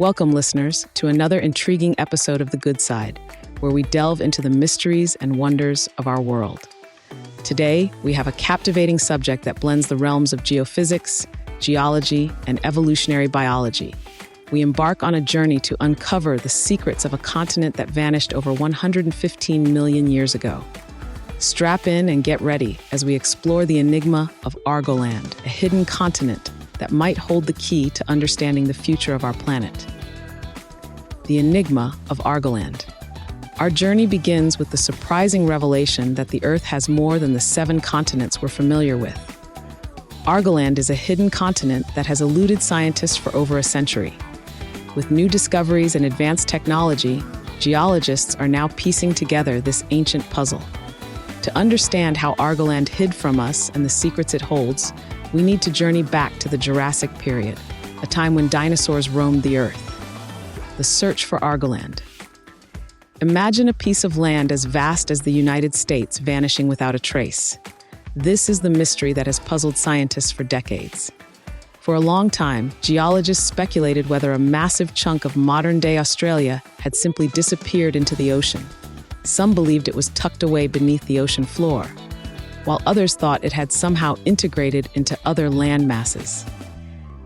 Welcome, listeners, to another intriguing episode of The Good Side, where we delve into the mysteries and wonders of our world. Today, we have a captivating subject that blends the realms of geophysics, geology, and evolutionary biology. We embark on a journey to uncover the secrets of a continent that vanished over 115 million years ago. Strap in and get ready as we explore the enigma of Argoland, a hidden continent that might hold the key to understanding the future of our planet. The enigma of Argoland. Our journey begins with the surprising revelation that the Earth has more than the 7 continents we're familiar with. Argoland is a hidden continent that has eluded scientists for over a century. With new discoveries and advanced technology, geologists are now piecing together this ancient puzzle. To understand how Argoland hid from us and the secrets it holds, we need to journey back to the Jurassic period, a time when dinosaurs roamed the Earth. The search for Argoland. Imagine a piece of land as vast as the United States vanishing without a trace. This is the mystery that has puzzled scientists for decades. For a long time, geologists speculated whether a massive chunk of modern-day Australia had simply disappeared into the ocean. Some believed it was tucked away beneath the ocean floor, while others thought it had somehow integrated into other land masses.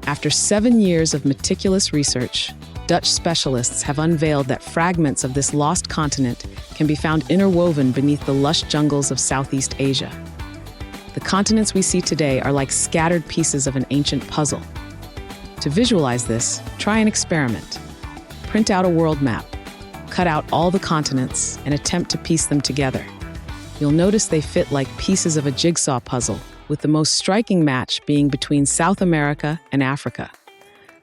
After 7 years of meticulous research, Dutch specialists have unveiled that fragments of this lost continent can be found interwoven beneath the lush jungles of Southeast Asia. The continents we see today are like scattered pieces of an ancient puzzle. To visualize this, try an experiment. Print out a world map, cut out all the continents, and attempt to piece them together. You'll notice they fit like pieces of a jigsaw puzzle, with the most striking match being between South America and Africa.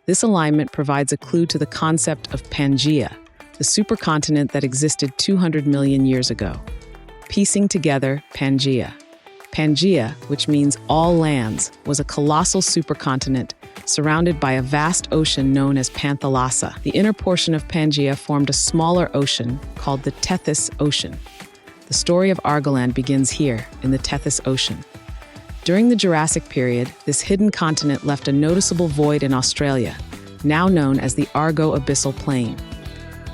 This alignment provides a clue to the concept of Pangaea, the supercontinent that existed 200 million years ago. Piecing together Pangaea. Pangaea, which means all lands, was a colossal supercontinent surrounded by a vast ocean known as Panthalassa. The inner portion of Pangaea formed a smaller ocean called the Tethys Ocean. The story of Argoland begins here, in the Tethys Ocean. During the Jurassic period, this hidden continent left a noticeable void in Australia, now known as the Argo-Abyssal Plain.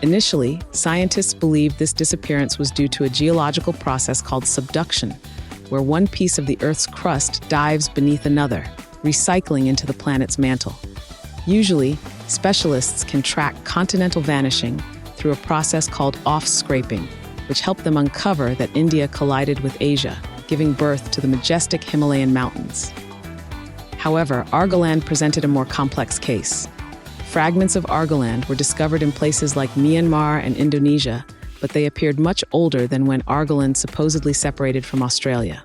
Initially, scientists believed this disappearance was due to a geological process called subduction, where one piece of the Earth's crust dives beneath another, recycling into the planet's mantle. Usually, specialists can track continental vanishing through a process called off-scraping, which helped them uncover that India collided with Asia, giving birth to the majestic Himalayan mountains. However, Argoland presented a more complex case. Fragments of Argoland were discovered in places like Myanmar and Indonesia, but they appeared much older than when Argoland supposedly separated from Australia.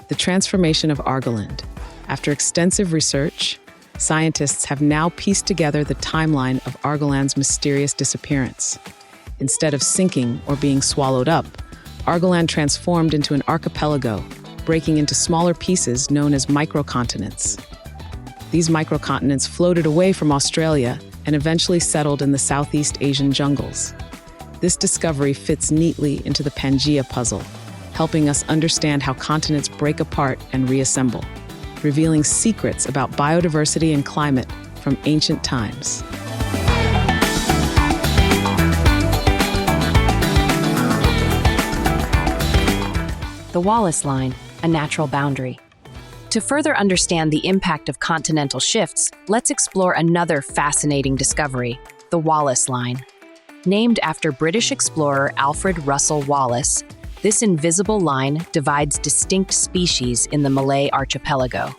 The transformation of Argoland. After extensive research, scientists have now pieced together the timeline of Argoland's mysterious disappearance. Instead of sinking or being swallowed up, Argoland transformed into an archipelago, breaking into smaller pieces known as microcontinents. These microcontinents floated away from Australia and eventually settled in the Southeast Asian jungles. This discovery fits neatly into the Pangaea puzzle, helping us understand how continents break apart and reassemble, revealing secrets about biodiversity and climate from ancient times. The Wallace Line, a natural boundary. To further understand the impact of continental shifts, let's explore another fascinating discovery, the Wallace Line. Named after British explorer Alfred Russel Wallace, this invisible line divides distinct species in the Malay archipelago.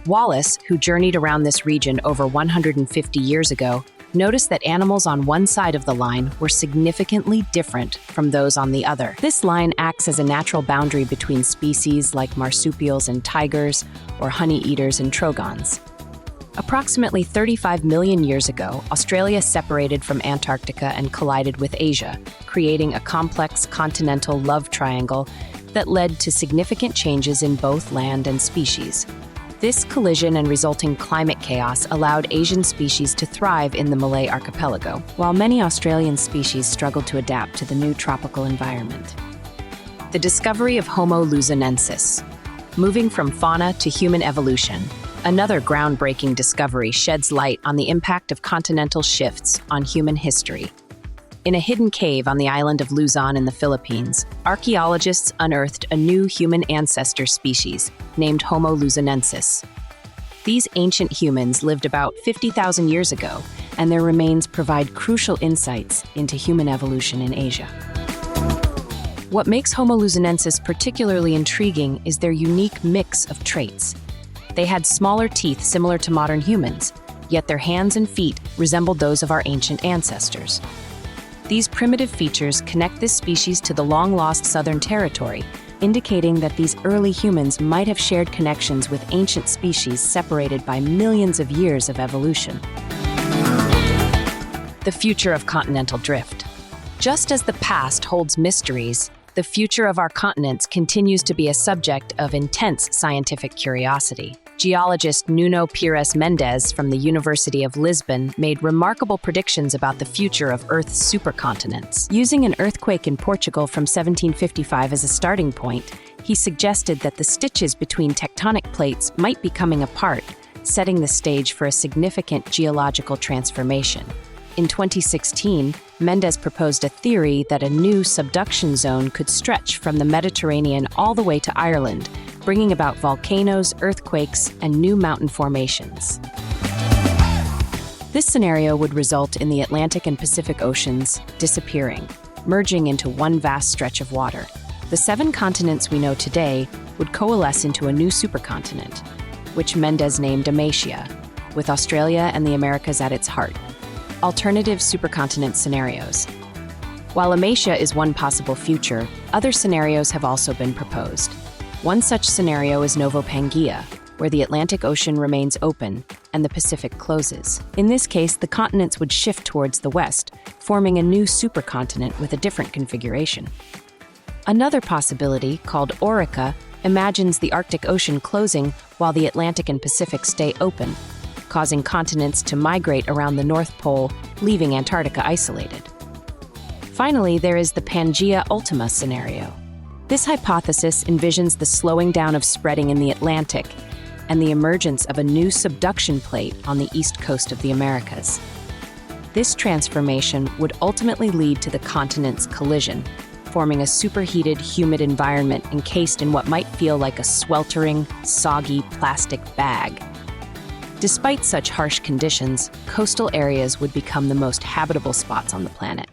Wallace, who journeyed around this region over 150 years ago, noticed that animals on one side of the line were significantly different from those on the other. This line acts as a natural boundary between species like marsupials and tigers, or honey-eaters and trogons. Approximately 35 million years ago, Australia separated from Antarctica and collided with Asia, creating a complex continental love triangle that led to significant changes in both land and species. This collision and resulting climate chaos allowed Asian species to thrive in the Malay archipelago, while many Australian species struggled to adapt to the new tropical environment. The discovery of Homo luzonensis. Moving from fauna to human evolution, Another groundbreaking discovery sheds light on the impact of continental shifts on human history. In a hidden cave on the island of Luzon in the Philippines, archaeologists unearthed a new human ancestor species named Homo luzonensis. These ancient humans lived about 50,000 years ago, and their remains provide crucial insights into human evolution in Asia. What makes Homo luzonensis particularly intriguing is their unique mix of traits. They had smaller teeth similar to modern humans, yet their hands and feet resembled those of our ancient ancestors. These primitive features connect this species to the long-lost southern territory, indicating that these early humans might have shared connections with ancient species separated by millions of years of evolution. The future of continental drift. Just as the past holds mysteries, the future of our continents continues to be a subject of intense scientific curiosity. Geologist Nuno Pires Mendes from the University of Lisbon made remarkable predictions about the future of Earth's supercontinents. Using an earthquake in Portugal from 1755 as a starting point, he suggested that the stitches between tectonic plates might be coming apart, setting the stage for a significant geological transformation. In 2016, Mendes proposed a theory that a new subduction zone could stretch from the Mediterranean all the way to Ireland, bringing about volcanoes, earthquakes, and new mountain formations. This scenario would result in the Atlantic and Pacific Oceans disappearing, merging into one vast stretch of water. The 7 continents we know today would coalesce into a new supercontinent, which Mendes named Amasia, with Australia and the Americas at its heart. Alternative supercontinent scenarios. While Amasia is one possible future, other scenarios have also been proposed. One such scenario is Novo Pangaea, where the Atlantic Ocean remains open and the Pacific closes. In this case, the continents would shift towards the west, forming a new supercontinent with a different configuration. Another possibility, called Orica, imagines the Arctic Ocean closing while the Atlantic and Pacific stay open, causing continents to migrate around the North Pole, leaving Antarctica isolated. Finally, there is the Pangaea Ultima scenario. This hypothesis envisions the slowing down of spreading in the Atlantic and the emergence of a new subduction plate on the east coast of the Americas. This transformation would ultimately lead to the continent's collision, forming a superheated, humid environment encased in what might feel like a sweltering, soggy plastic bag. Despite such harsh conditions, coastal areas would become the most habitable spots on the planet.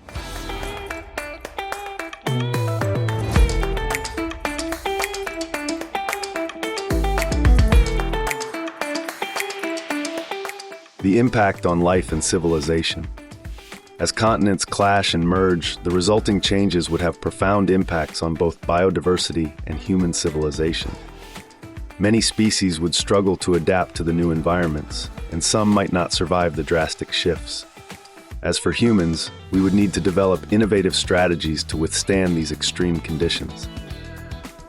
The impact on life and civilization. As continents clash and merge, the resulting changes would have profound impacts on both biodiversity and human civilization. Many species would struggle to adapt to the new environments, and some might not survive the drastic shifts. As for humans, we would need to develop innovative strategies to withstand these extreme conditions.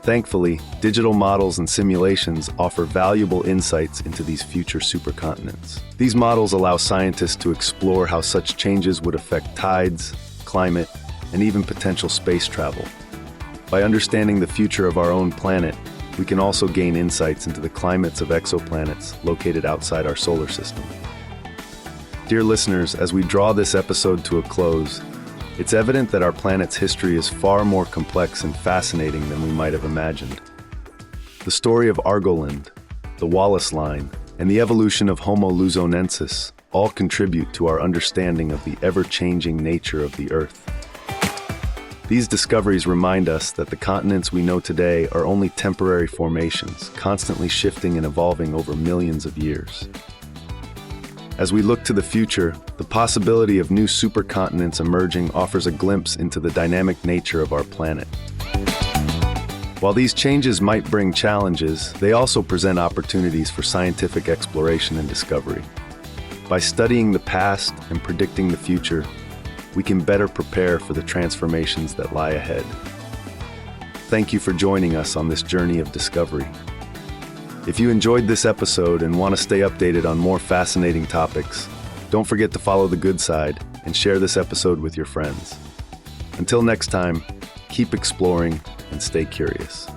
Thankfully, digital models and simulations offer valuable insights into these future supercontinents. These models allow scientists to explore how such changes would affect tides, climate, and even potential space travel. By understanding the future of our own planet, we can also gain insights into the climates of exoplanets located outside our solar system. Dear listeners, as we draw this episode to a close, it's evident that our planet's history is far more complex and fascinating than we might have imagined. The story of Argoland, the Wallace Line, and the evolution of Homo luzonensis all contribute to our understanding of the ever-changing nature of the Earth. These discoveries remind us that the continents we know today are only temporary formations, constantly shifting and evolving over millions of years. As we look to the future, the possibility of new supercontinents emerging offers a glimpse into the dynamic nature of our planet. While these changes might bring challenges, they also present opportunities for scientific exploration and discovery. By studying the past and predicting the future, we can better prepare for the transformations that lie ahead. Thank you for joining us on this journey of discovery. If you enjoyed this episode and want to stay updated on more fascinating topics, don't forget to follow The Good Side and share this episode with your friends. Until next time, keep exploring and stay curious.